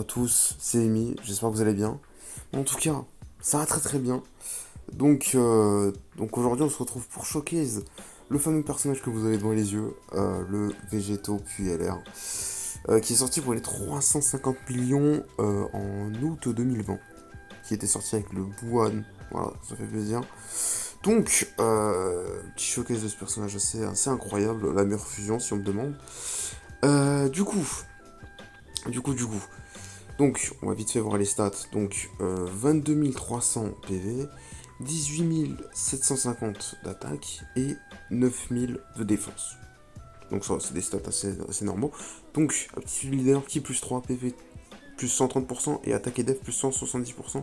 à tous, c'est Amy, j'espère que vous allez bien. En tout cas, ça va très très bien. Donc aujourd'hui on se retrouve pour Showcase, le fameux personnage que vous avez devant les yeux, le Végéto QLR, qui est sorti pour les 350 millions en août 2020, qui était sorti avec le Buan, voilà, ça fait plaisir. Petit showcase de ce personnage assez incroyable, la meilleure fusion si on me demande. Euh, du coup, du coup. Donc, on va vite fait voir les stats. Donc, 22 300 PV, 18 750 d'attaque et 9000 de défense. Donc, ça, c'est des stats assez normaux. Donc, aptitude leader qui plus 3 PV plus 130% et attaque et def plus 170%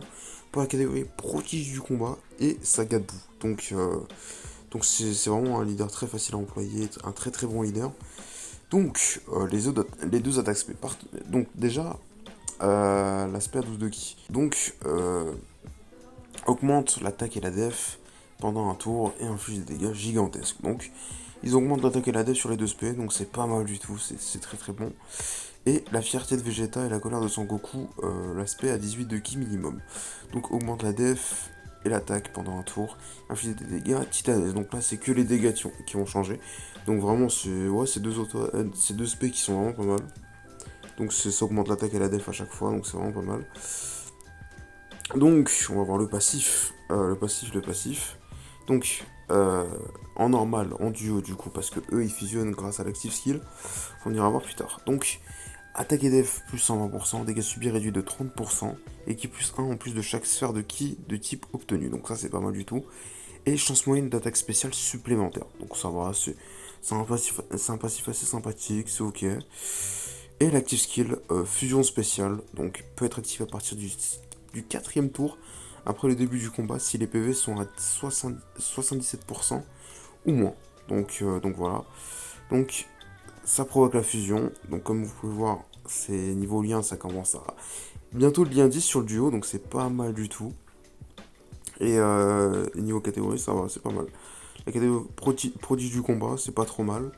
pour la catégorie prodige du combat et saga de boue. Donc c'est vraiment un leader très facile à employer, un très très bon leader. Les deux attaques spé partent. Donc, déjà, l'aspect à 12 de ki. Augmente l'attaque et la def pendant un tour et inflige des dégâts gigantesques. Donc, ils augmentent l'attaque et la def sur les deux spé, donc c'est pas mal du tout, c'est très très bon. Et la fierté de Vegeta et la colère de Son Goku, l'aspect à 18 de ki minimum. Donc, augmente la def et l'attaque pendant un tour, inflige des dégâts titanesques. Donc là, c'est que les dégâts qui vont changer. Donc, vraiment, c'est deux spé qui sont vraiment pas mal. Donc ça augmente l'attaque et la def à chaque fois, donc c'est vraiment pas mal. Donc on va voir le passif. Le passif. Donc en normal, en duo du coup, parce que eux ils fusionnent grâce à l'active skill. On ira voir plus tard. Donc attaque et def plus 120%, dégâts subis réduits de 30%, et qui plus 1 en plus de chaque sphère de ki de type obtenu. Donc ça c'est pas mal du tout. Et chance moyenne d'attaque spéciale supplémentaire. Donc ça va, c'est un passif assez sympathique, c'est ok. Et l'active skill, fusion spéciale, donc peut être activé à partir du 4ème tour, après le début du combat, si les PV sont à 77% ou moins. Donc voilà. Donc ça provoque la fusion. Donc comme vous pouvez voir, c'est niveau lien, ça commence à... Bientôt le lien 10 sur le duo, donc c'est pas mal du tout. Et niveau catégorie, ça va, c'est pas mal. La catégorie prodige du combat, c'est pas trop mal.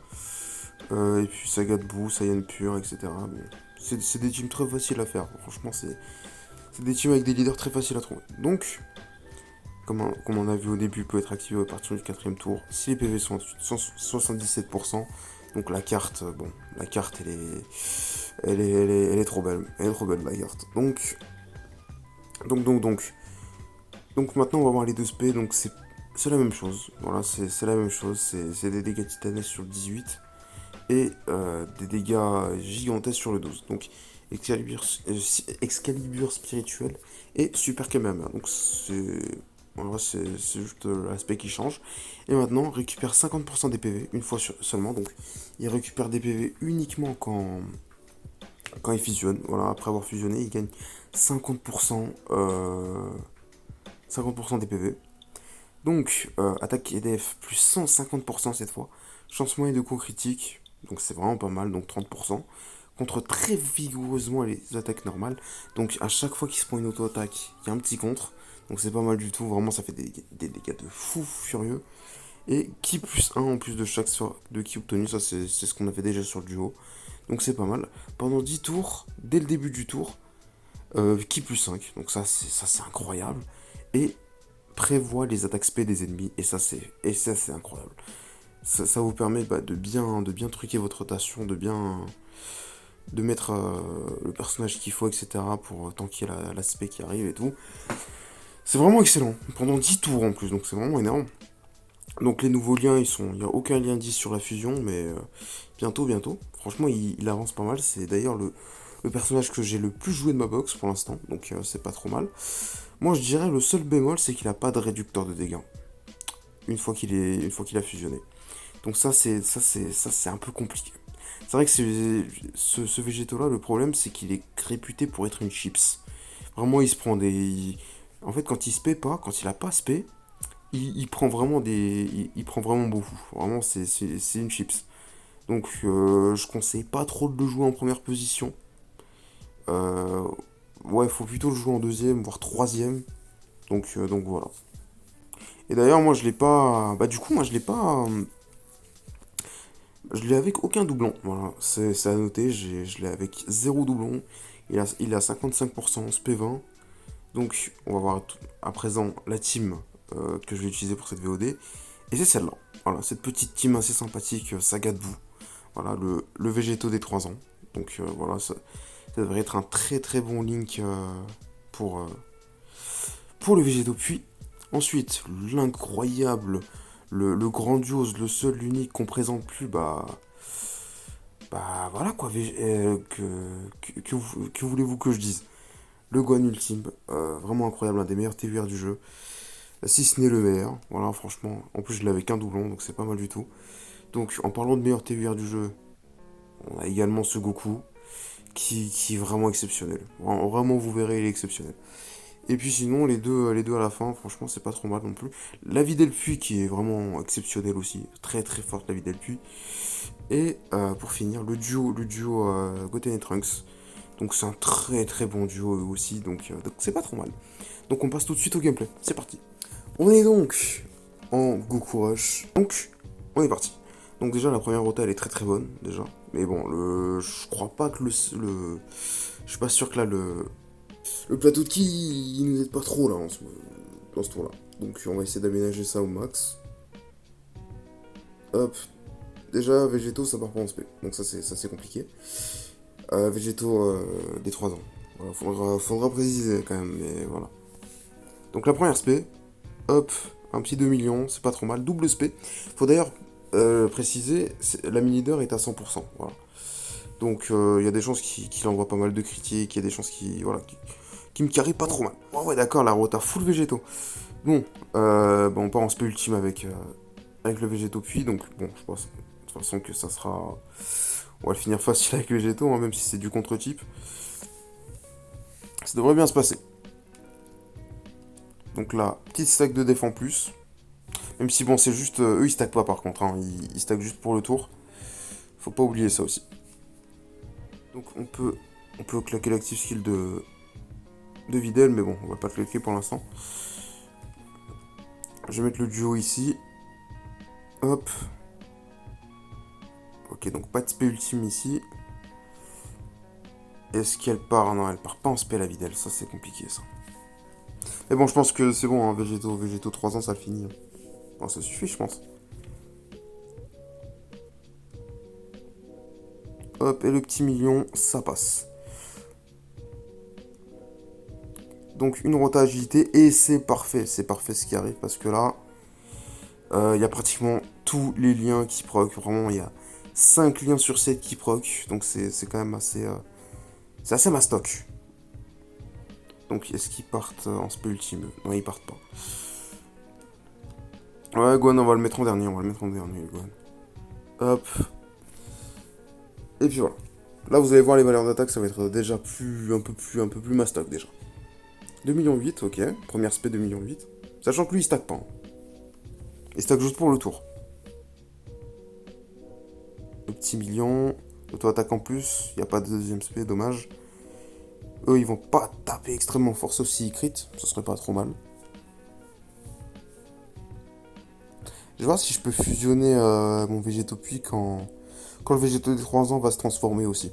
Et puis Saga de Boo, Saiyan Pure, etc. Bon, c'est des teams très faciles à faire. Franchement, c'est des teams avec des leaders très faciles à trouver. Donc, comme on a vu au début, peut être activé à partir du 4ème tour. Si les PV sont à 77%, donc la carte, bon, la carte, elle est trop belle. Elle est trop belle, la carte. Donc, donc, donc. Donc maintenant, on va voir les deux spé. Donc, c'est la même chose. Voilà, c'est la même chose. C'est des dégâts titanesques sur le 18 et des dégâts gigantesques sur le 12. Donc Excalibur spirituel et Super Kamehameha. Donc c'est juste l'aspect qui change. Et maintenant, récupère 50% des PV une fois seulement. Donc il récupère des PV uniquement quand il fusionne. Voilà, après avoir fusionné, il gagne 50%, 50% des PV. Donc, attaque et def plus 150% cette fois. Chance moyenne de coup critique, donc c'est vraiment pas mal, donc 30%. Contre très vigoureusement les attaques normales. Donc à chaque fois qu'il se prend une auto-attaque, il y a un petit contre. Donc c'est pas mal du tout, vraiment ça fait des dégâts de fou furieux. Et qui plus 1 en plus de chaque sort de qui obtenu, ça c'est ce qu'on avait déjà sur le duo. Donc c'est pas mal. Pendant 10 tours, dès le début du tour, qui plus 5, donc ça c'est incroyable. Et prévoit les attaques spé des ennemis, et ça c'est incroyable. Ça vous permet de bien truquer votre rotation, de mettre le personnage qu'il faut, etc. pour tanker la spé qui arrive et tout. C'est vraiment excellent, pendant 10 tours en plus, donc c'est vraiment énorme. Donc les nouveaux liens, il n'y a aucun lien 10 sur la fusion, mais bientôt. Franchement, il avance pas mal. C'est d'ailleurs le personnage que j'ai le plus joué de ma box pour l'instant, donc c'est pas trop mal. Moi, je dirais le seul bémol, c'est qu'il a pas de réducteur de dégâts une fois qu'il a fusionné. Donc ça c'est un peu compliqué. C'est vrai que ce végétaux là, le problème c'est qu'il est réputé pour être une chips. Vraiment, il se prend en fait, quand il se paie pas, quand il a pas spé, il prend vraiment il prend vraiment beaucoup. Vraiment, c'est une chips. Donc je conseille pas trop de le jouer en première position. Euh, ouais, faut plutôt le jouer en deuxième, voire troisième. Donc voilà. Et d'ailleurs, moi je l'ai pas. Bah, du coup, moi je l'ai pas. Je l'ai avec aucun doublon. Voilà, c'est à noter. Je l'ai avec zéro doublon. Il est à 55% en SP20. Donc, on va voir à présent la team que je vais utiliser pour cette VOD. Et c'est celle-là. Voilà, cette petite team assez sympathique, Saga de boue. Voilà, le Végéto des 3 ans. Donc voilà, ça devrait être un très très bon link pour, euh, pour le Végéto. Puis, ensuite, l'incroyable, le grandiose, le seul, l'unique qu'on présente plus, bah voilà quoi, que voulez-vous que je dise? Le Guan Ultime, vraiment incroyable, un des meilleurs TVR du jeu, si ce n'est le meilleur, voilà franchement, en plus je l'avais qu'un doublon, donc c'est pas mal du tout. Donc en parlant de meilleur TVR du jeu, on a également ce Goku, qui est vraiment exceptionnel. Vraiment vous verrez, il est exceptionnel. Et puis sinon, les deux à la fin, franchement, c'est pas trop mal non plus. La vie Puy qui est vraiment exceptionnelle aussi, très très forte la vie Puy. Et pour finir, le duo Goten et Trunks. Donc c'est un très très bon duo eux aussi, donc c'est pas trop mal. Donc on passe tout de suite au gameplay, c'est parti. On est donc en Goku Rush, donc on est parti. Donc déjà la première rota elle est très très bonne déjà. Mais bon, je crois pas que je suis pas sûr que là le plateau de ki il nous aide pas trop là dans ce tour là. Donc on va essayer d'aménager ça au max. Hop, déjà végétaux ça part pas en SP, donc ça c'est compliqué. Végétaux des 3 ans. Voilà, faudra préciser quand même, mais voilà. Donc la première SP, hop, un petit 2 millions, c'est pas trop mal, double SP. Faut d'ailleurs préciser, la mini leader est à 100%, voilà. Donc il y a des chances qu'il envoie pas mal de critiques, il y a des chances qui me carry pas trop mal. Oh, ouais d'accord, la rota full végétaux. Bon, on part en SP ultime avec le végétaux puis, donc bon, je pense de toute façon que ça sera... On va le finir facile avec végétaux, hein, même si c'est du contre-type. Ça devrait bien se passer. Donc là, petite stack de def en plus. Même si bon, c'est juste... eux, ils stackent pas par contre. Hein, ils stackent juste pour le tour. Faut pas oublier ça aussi. Donc on peut claquer l'active skill de Videl, mais bon, on va pas le claquer pour l'instant. Je vais mettre le duo ici. Hop. Ok, donc pas de spé ultime ici. Est-ce qu'elle part? Non, elle part pas en spé la Videl. Ça, c'est compliqué, ça. Mais bon, je pense que c'est bon, hein, végétaux 3 ans, ça le finit. Bon, ça suffit, je pense. Hop, et le petit million, ça passe. Donc une rota agilité, et c'est parfait ce qui arrive, parce que là, il y a pratiquement tous les liens qui proc. Vraiment, il y a 5 liens sur 7 qui proc, donc c'est quand même assez... c'est assez mastoc. Donc est-ce qu'ils partent en spé ultime? Non, ils partent pas. Ouais, Guan, on va le mettre en dernier, Guan. Hop. Et puis voilà. Là, vous allez voir les valeurs d'attaque, ça va être déjà un peu plus mastoc déjà. 2,8 millions, ok. Première spé 2,8 millions. Sachant que lui, il stack pas. Hein. Il stack juste pour le tour. Le petit million. Auto-attaque en plus. Il n'y a pas de deuxième spé, dommage. Eux, ils vont pas taper extrêmement fort, sauf s'ils crit. Ce serait pas trop mal. Je vais voir si je peux fusionner mon végétopuis quand le végéto des 3 ans va se transformer aussi.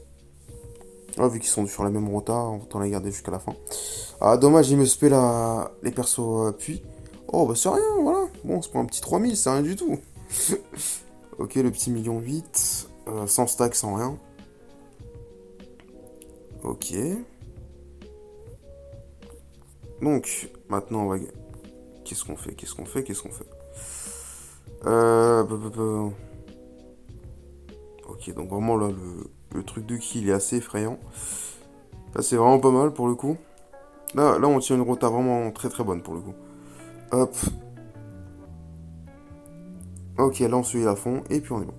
Ah, vu qu'ils sont sur la même rota, on va la garder jusqu'à la fin. Ah, dommage, il me spé les persos puis. Oh, bah c'est rien, voilà. Bon, c'est pour un petit 3000, c'est rien du tout. Ok, le petit million 8. Sans stack, sans rien. Ok. Donc, maintenant, on va... Qu'est-ce qu'on fait? Ok, donc vraiment, là, le truc de kill est assez effrayant. Là, c'est vraiment pas mal, pour le coup. Là, on tient une rota vraiment très très bonne, pour le coup. Hop. Ok, là, on suit à fond, et puis on est bon.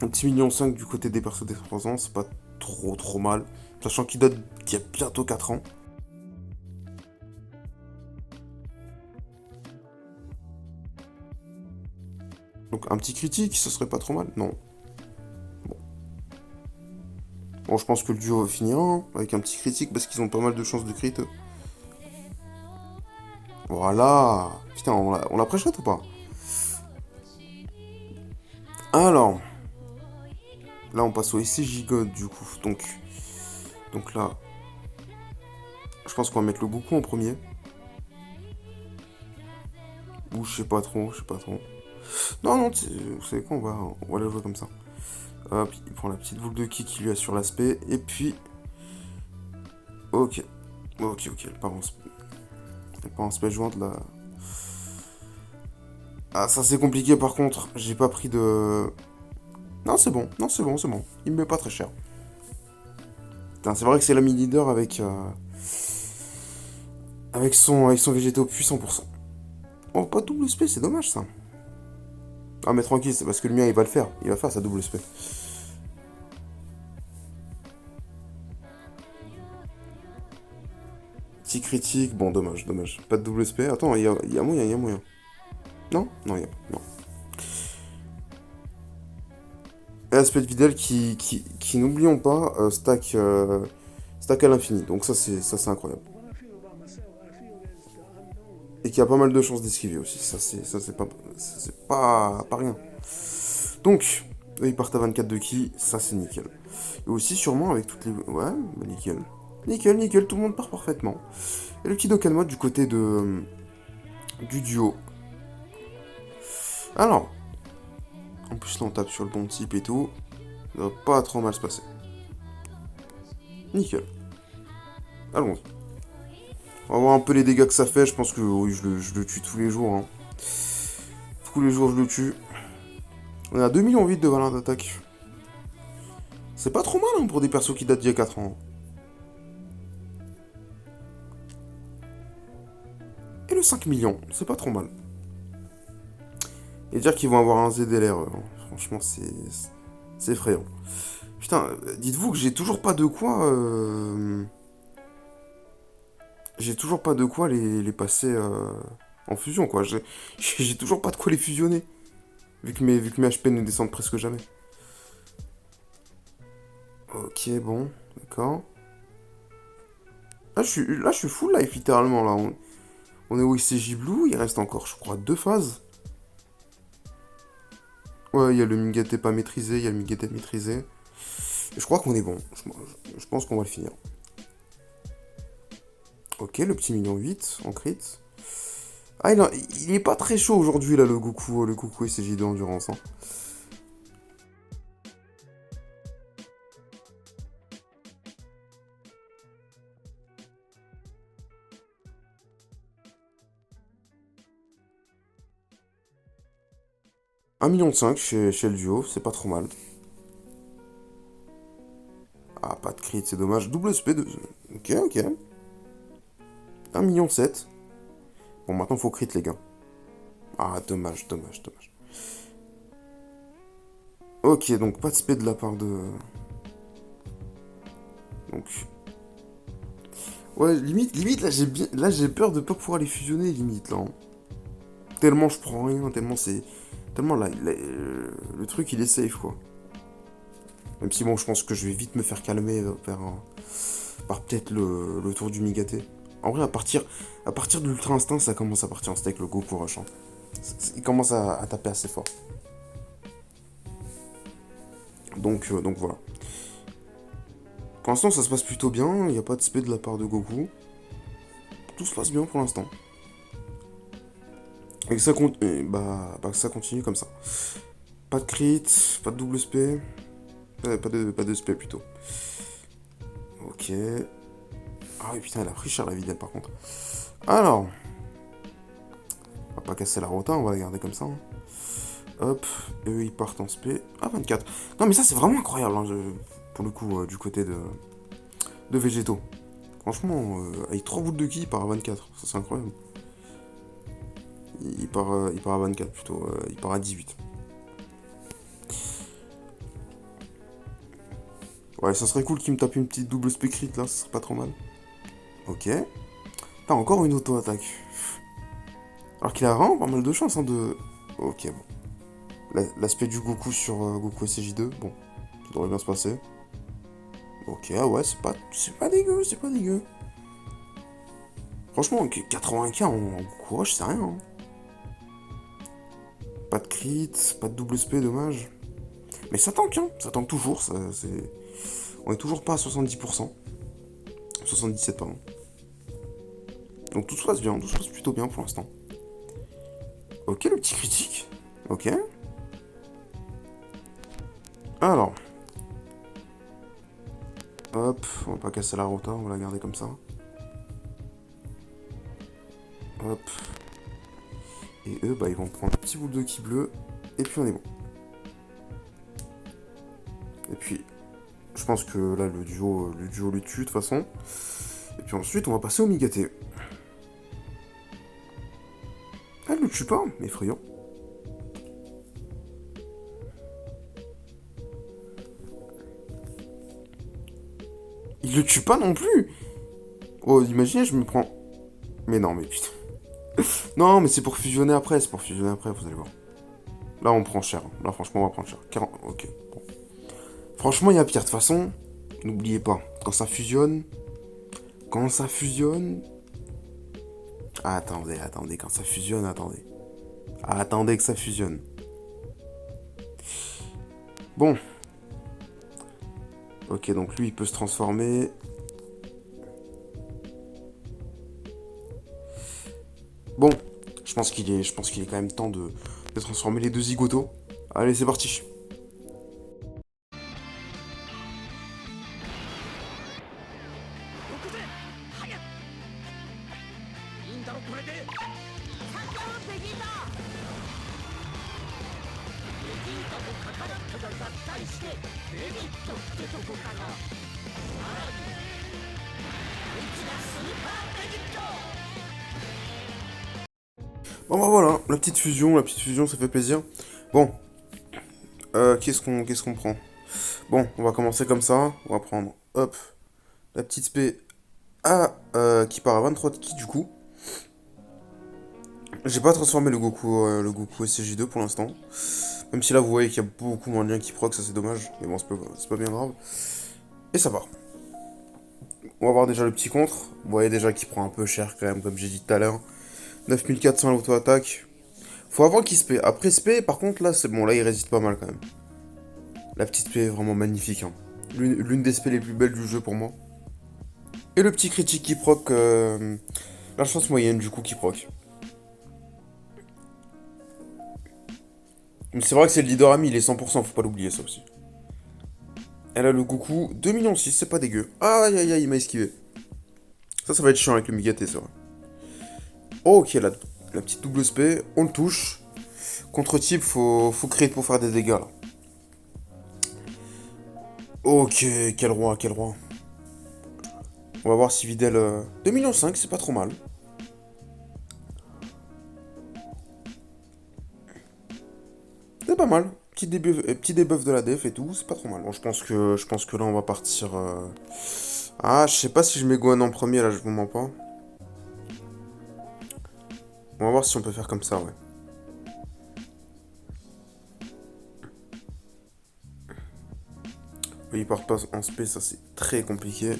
Un petit million 5 du côté des persos des 3 ans, c'est pas trop mal. Sachant qu'il date d'il y a bientôt 4 ans. Donc un petit critique, ce serait pas trop mal. Non. Bon, je pense que le duo va finir hein, avec un petit critique parce qu'ils ont pas mal de chances de crit. Voilà. Putain, on l'a pré-shot ou pas? Alors. Là, on passe au SC Gigode du coup. Donc, Donc là, je pense qu'on va mettre le Goku en premier. Ou je sais pas trop, je sais pas trop. Non, non, vous savez quoi, on va la jouer comme ça. Hop, il prend la petite boule de ki qui lui assure l'aspect. Et puis... Ok. Ok, ok, elle part en spé jointe là. Ah, ça c'est compliqué par contre. J'ai pas pris de... Non, c'est bon, non, c'est bon, c'est bon. Il me met pas très cher. Putain, c'est vrai que c'est l'ami leader avec son végétaux puissant pour ça. Oh, pas de double SP, c'est dommage ça. Ah, mais tranquille, c'est parce que le mien il va le faire. Il va faire sa double SP. Petit critique, bon, dommage, dommage. Pas de double SP. Attends, il y a moyen, il y a moyen. Non. Non, il y a pas. Non. Et aspect de Vidal qui n'oublions pas, stack à l'infini. Donc ça c'est incroyable. Et qui a pas mal de chances d'esquiver aussi. Ça c'est pas rien. Donc, eux, ils partent à 24 de ki, ça c'est nickel. Et aussi sûrement avec toutes les... Ouais, bah nickel. Nickel, nickel, tout le monde part parfaitement. Et le petit Dokkanma du côté du duo. Alors, en plus là on tape sur le bon type et tout. Ça va pas trop mal se passer. Nickel. Allons-y. On va voir un peu les dégâts que ça fait. Je pense que oui, je le tue tous les jours. Hein. Tous les jours je le tue. On est à 2,8 millions de valeur d'attaque. C'est pas trop mal hein, pour des persos qui datent d'il y a 4 ans. Et le 5 millions, c'est pas trop mal. Et dire qu'ils vont avoir un ZDLR, franchement c'est effrayant. Putain, dites-vous que j'ai toujours pas de quoi... J'ai toujours pas de quoi les passer en fusion, quoi. J'ai toujours pas de quoi les fusionner. Vu que mes HP ne descendent presque jamais. Ok, bon, d'accord. Là, je suis full life, littéralement, là. On est au ICJ Blue, il reste encore, je crois, 2 phases. Ouais, il y a le Mingate pas maîtrisé, il y a le Mingate maîtrisé. Et je crois qu'on est bon. Je pense qu'on va le finir. Ok, le petit million 8 en crit. Ah, il est pas très chaud aujourd'hui, là, le Goku SCJ de Endurance. Hein. Un million chez le duo, c'est pas trop mal. Ah, pas de crit, c'est dommage. Double SP de... Ok, ok. 1,7 million. Bon, maintenant, faut crit, les gars. Ah, dommage, dommage, dommage. Ok, donc pas de SP de la part de... Donc... Ouais, limite, là, j'ai peur de pas pouvoir les fusionner, limite, là. Hein. Tellement je prends rien, tellement c'est... Tellement là, le truc, il est safe, quoi. Même si, bon, je pense que je vais vite me faire calmer par peut-être le tour du Migate. En vrai, à partir de l'Ultra Instinct, ça commence à partir en steak, le Goku Rush. Hein. Il commence à taper assez fort. Donc voilà. Pour l'instant, ça se passe plutôt bien. Il n'y a pas de spé de la part de Goku. Tout se passe bien pour l'instant. Et que ça continue comme ça. Pas de crit, pas de double spé. Pas de spé plutôt. Ok. Ah oui, putain, elle a pris cher la videlle par contre. Alors. On va pas casser la rota, on va la garder comme ça. Hein. Hop. Eux, ils partent en spé. Ah, 24. Non, mais ça, c'est vraiment incroyable. Hein, pour le coup, du côté de végétaux. Franchement, avec 3 boules de ki, il part à 24. Ça, c'est incroyable. Il part à 24 plutôt. Il part à 18. Ouais, ça serait cool qu'il me tape une petite double specrit là, ça serait pas trop mal. Ok. T'as encore une auto-attaque. Alors qu'il a vraiment pas mal de chance hein, de... Ok, bon. L'aspect du Goku sur Goku SCJ2, bon, ça devrait bien se passer. Ok, ah ouais, c'est pas dégueu, c'est pas dégueu. Franchement, 80k en Goku Rush, c'est rien. Hein. Pas de crit, pas de double SP, dommage. Mais ça tank, hein, ça tank toujours, on est toujours pas à 70%. 77, pardon. Donc tout se passe bien, tout se passe plutôt bien pour l'instant. Ok, le petit critique. Ok. Alors. Hop, on va pas casser la rota, on va la garder comme ça. Hop. Et eux, bah, ils vont prendre un petit boule de ki bleu. Et puis on est bon. Et puis, je pense que là, le duo le tue de toute façon. Et puis ensuite, on va passer au Migaté. Ah, elle le tue pas, effrayant. Il le tue pas non plus. Oh, imaginez, je me prends... Mais non, mais putain. Non, mais c'est pour fusionner après, vous allez voir. Là, on prend cher. Là, franchement, on va prendre cher. 40... Ok, bon. Franchement, il y a pire. De toute façon, n'oubliez pas, quand ça fusionne... Quand ça fusionne... Ah, attendez, quand ça fusionne, attendez. Ah, attendez que ça fusionne. Bon. Ok, donc lui, il peut se transformer. Bon, je pense qu'il est quand même temps de transformer les deux zigotos. Allez, c'est parti. Bon bah voilà, la petite fusion, ça fait plaisir. Bon, qu'est-ce qu'on prend? Bon, on va commencer comme ça. On va prendre, hop, la petite spé A qui part à 23 de ki du coup. J'ai pas transformé le Goku SCJ2 pour l'instant. Même si là vous voyez qu'il y a beaucoup moins de liens qui proc, ça c'est dommage. Mais bon, c'est pas bien grave. Et ça part. On va voir déjà le petit contre. Vous voyez déjà qu'il prend un peu cher quand même, comme j'ai dit tout à l'heure. 9400 l'auto-attaque. Faut avoir qu'il spé. Après spé, par contre, là c'est bon, là il résiste pas mal quand même. La petite spé est vraiment magnifique. Hein. L'une des spés les plus belles du jeu pour moi. Et le petit critique qui proc. La chance moyenne du coup qui proc. Mais c'est vrai que c'est le leader ami, il est 100%, faut pas l'oublier ça aussi. Elle a le Goku, 2,6 millions, c'est pas dégueu. Aïe aïe aïe, il m'a esquivé. Ça va être chiant avec le Migaté, c'est vrai. Oh, ok, la petite double spé, on le touche. Contre-type, faut créer pour faire des dégâts là. Ok, quel roi, quel roi. On va voir si Videl... 2,5 millions, c'est pas trop mal. C'est pas mal. Petit debuff de la def et tout, c'est pas trop mal. Bon, je pense que là, on va partir... Ah, je sais pas si je mets Gohan en premier, là, je vous mens pas. On va voir si on peut faire comme ça, ouais. Oui, il part pas en spé, ça c'est très compliqué.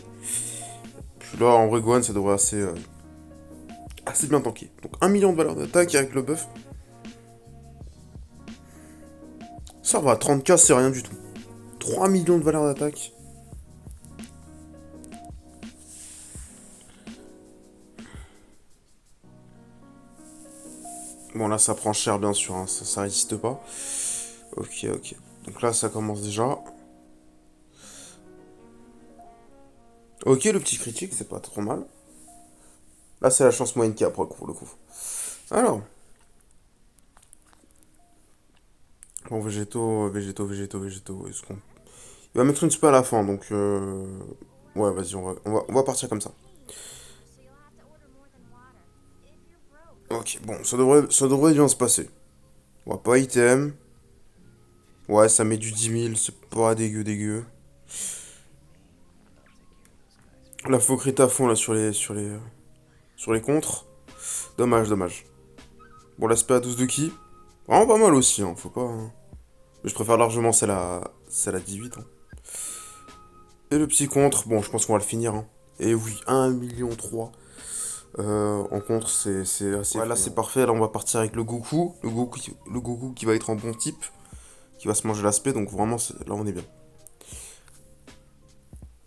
Puis là, en vrai, Gohan, ça devrait assez bien tanker. Donc 1 million de valeur d'attaque avec le buff. Ça va, 30k, c'est rien du tout. 3 millions de valeur d'attaque. Bon, là, ça prend cher, bien sûr, hein, ça résiste pas. Ok, ok. Donc là, ça commence déjà. Ok, le petit critique, c'est pas trop mal. Là, c'est la chance moyenne qui a pour le coup. Alors. Bon, végétaux. Il va mettre une spé à la fin, donc... Ouais, vas-y, on va partir comme ça. Ok, bon, ça devrait bien se passer. On va pas item. Ouais, ça met du 10 000, c'est pas dégueu. Là, faut crit à fond, là, sur les contres. Dommage. Bon, l'aspect à 12 de ki. Vraiment pas mal aussi, hein, faut pas... hein. Mais je préfère largement celle à 18. Hein. Et le petit contre, bon, je pense qu'on va le finir. Hein. Et oui, 1,3 million. En contre, c'est assez... Ouais, là, c'est parfait. Là, on va partir avec le Goku. Le Goku qui va être en bon type. Qui va se manger l'aspect. Donc, vraiment, là, on est bien.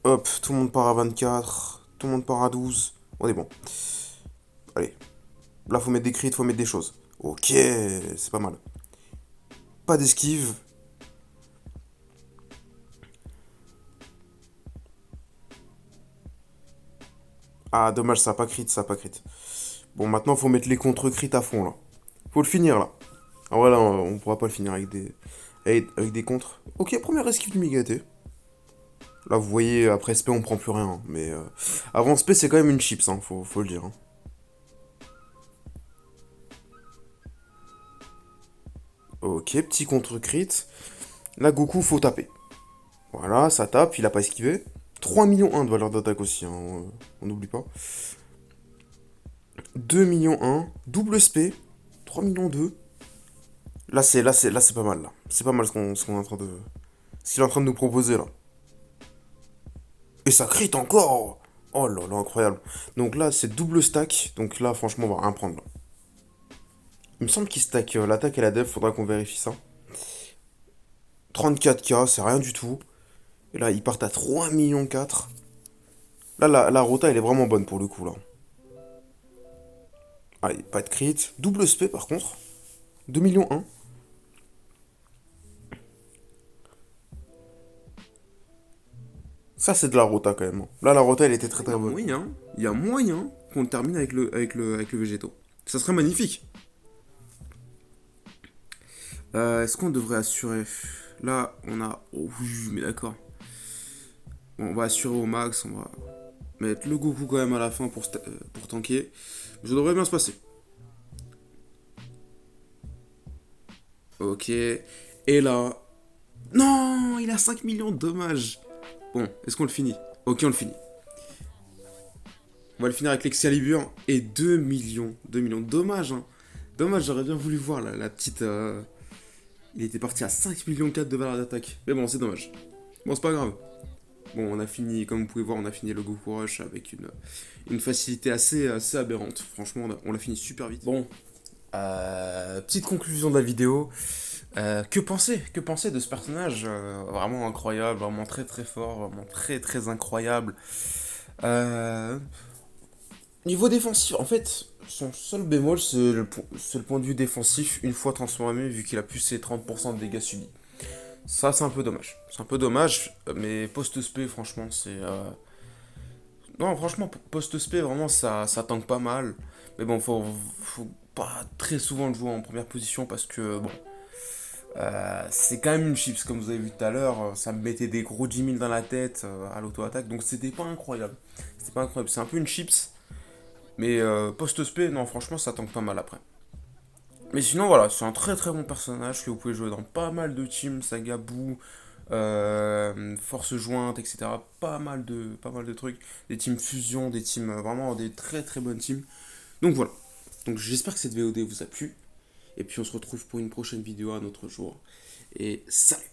Hop, tout le monde part à 24. Tout le monde part à 12. On est bon. Allez. Là, faut mettre des crits, faut mettre des choses. Ok, c'est pas mal. Pas d'esquive. Ah, dommage, ça a pas crit, ça a pas crit. Bon, maintenant, faut mettre les contre-crits à fond, là. Faut le finir, là. Ah, voilà, on pourra pas le finir avec des contres. Ok, première esquive du Migaté. Là, vous voyez, après SP, on prend plus rien. Mais avant SP, c'est quand même une chips, hein, faut le dire. Hein. Ok, petit contre-crit. Là, Goku, faut taper. Voilà, ça tape, il a pas esquivé. 3 millions 1 de valeur d'attaque aussi, hein, on n'oublie pas. 2 millions 1, double SP, 3 millions 2. Là c'est pas mal là. C'est pas mal ce qu'on est en train de ce qu'il est en train de nous proposer là. Et ça crit encore. Oh là là, incroyable. Donc là, c'est double stack. Donc là, franchement, on va rien prendre là. Il me semble qu'il stack l'attaque et la dev, faudra qu'on vérifie ça. 34K, c'est rien du tout. Et là, ils partent à 3 millions 4. Là, la rota, elle est vraiment bonne pour le coup là. Allez, pas de crit. Double SP par contre. 2 millions 1. Ça, c'est de la rota quand même. Hein. Là, la rota, elle était très très bonne. Il y a moyen qu'on le termine avec le végétaux. Ça serait magnifique. Est-ce qu'on devrait assurer? Là, on a. Oh, oui, mais d'accord. Bon, on va assurer au max. On va mettre le Goku quand même à la fin pour tanker. Ça devrait bien se passer. Ok. Et là. Non, il a 5 millions de dommages. Bon, est-ce qu'on le finit? Ok, on le finit. On va le finir avec l'Excalibur et 2 millions. 2 millions. Dommage, hein. Dommage, j'aurais bien voulu voir la petite. Il était parti à 5 millions 4 de valeur d'attaque. Mais bon, c'est dommage. Bon, c'est pas grave. Bon, on a fini, comme vous pouvez voir, on a fini le Goku Rush avec une facilité assez aberrante. Franchement, on l'a fini super vite. Bon, petite conclusion de la vidéo. Que penser de ce personnage vraiment incroyable, vraiment très très fort, vraiment très très incroyable. Euh, Niveau défensif, en fait, son seul bémol, c'est le point de vue défensif une fois transformé, vu qu'il a plus ses 30% de dégâts subis. Ça, c'est un peu dommage. C'est un peu dommage, mais post-spé, franchement, c'est. Non, franchement, post-spé, vraiment, ça tank pas mal. Mais bon, faut pas très souvent le jouer en première position parce que, bon. C'est quand même une chips, comme vous avez vu tout à l'heure. Ça me mettait des gros 10 000 dans la tête à l'auto-attaque, donc c'était pas incroyable. C'était pas incroyable. C'est un peu une chips. Mais post-spé, non, franchement, ça tank pas mal après. Mais sinon, voilà, c'est un très très bon personnage que vous pouvez jouer dans pas mal de teams, Saga Boo, Force Jointe, etc. Pas mal de trucs. Des teams fusion, des teams vraiment des très très bonnes teams. Donc voilà. Donc j'espère que cette VOD vous a plu. Et puis on se retrouve pour une prochaine vidéo à un autre jour. Et salut!